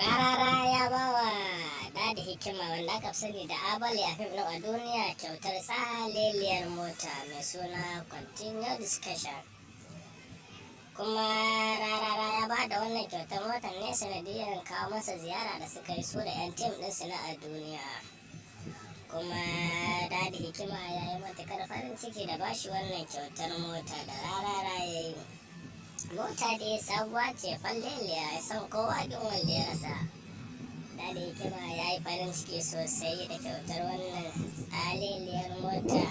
Rarara ya bawa Dadi Hikima wanda aka sani da Abale a fim a duniya kyautar tsaleliyar mota mai suna Continuous Discussion. Kuma Rarara ya ba da wannan kyautar motar ne sanadiyar kawo masa ziyara da suka yi su da 'yan tim ɗinsu na a duniya. Kuma Dadi Hikima ya yi matuƙar farin ciki da bashi wannan kyautar mota da Rarara ya yi. Mota dai sabuwa ce falleliya ya san kowa din wanda ya rasa. Dadi Hikima ya yi farin ciki sosai da kyautar wannan tsaleliyar mota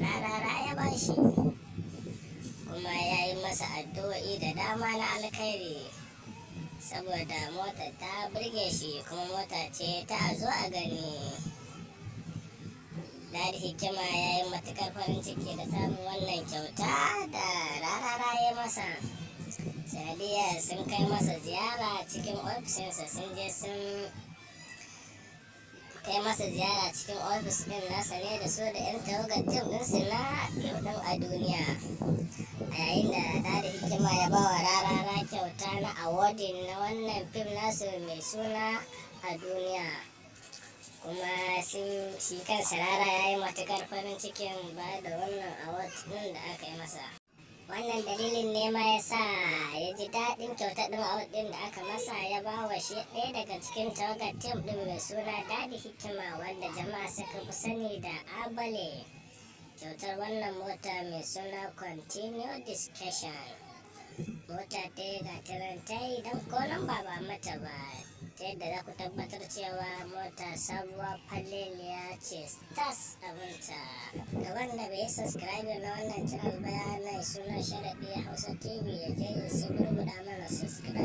da Rarara ya bashi. Kuma ya yi masa addu'o'i da dama na alkhairi saboda motar ta burge shi kuma mota ce ta zo a gani. Dadi Hikima ya yi matuƙar farin ciki da samun wannan kyauta da Rarara ya masa. Sanadiyar sun kai masa ziyara cikin ofishinsa, sun je sun kai masa ziyara cikin ofis ɗin nasa ne da su da 'yan tawagar tim ɗinsu na yau ɗin a duniya. A yayin da Dadi Hikima ya ba wa Rarara kyauta na awardin na wannan fim nasu mai suna a duniya. Kuma shi kansa Rara ya yi matuƙar farin cikin ba da wannan award ɗin da aka yi masa. Wannan dalilin ne ma ya sa ya ji daɗin kyautar ɗin award ɗin da aka masa, ya ba wa shi ɗaya daga cikin tawagar tim ɗin mai suna Dadi Hikima wanda jama'a suka fi sani da Abale kyautar wannan mota mai suna Continuous Discussion. Mota ta yi gataran ta yi don kolon ba mata ba, ta yadda za ku tabbatar cewa mota sabuwa falleliya ce stars abinta. Ga wanda bai yi subscribe na wannan channel ba, yana suna Sharaɗi Hausa TV ya je ya gurguɗa mana subscribe.